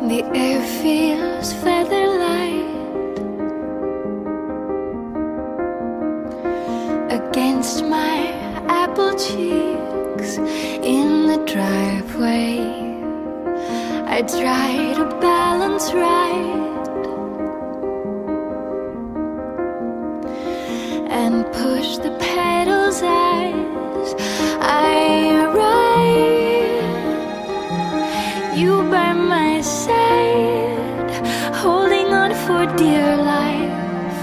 The air feels feather light against my apple cheeks in the driveway. I try to balance right and push the pedals as I ride. You by my side, holding on for dear life,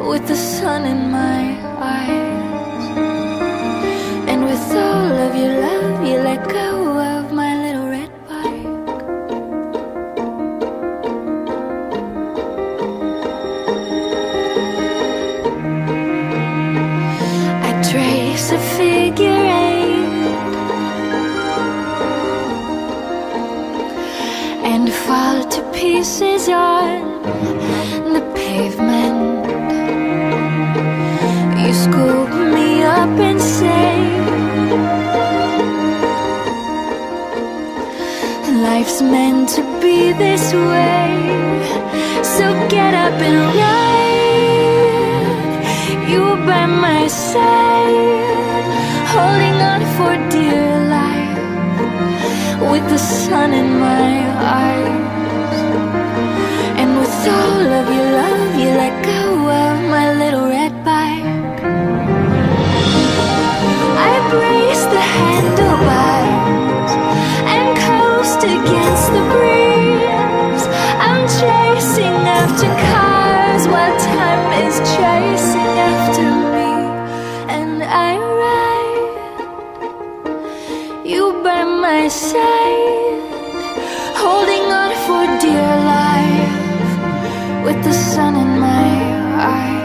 with the sun in my eyes. And with all of your love, you let go of my little red bike. I trace a figure eight and fall to pieces on the pavement. You scoop me up and say, life's meant to be this way, so get up and ride. You by my side, holding on for dear life, with the sun in my eyes. And with all of your love, you let go of my little red bike. I brace the handlebars and coast against the breeze. I'm chasing after cars while time is chasing after me. And I ride, you by my side, holding on for dear life, with the sun in my eyes.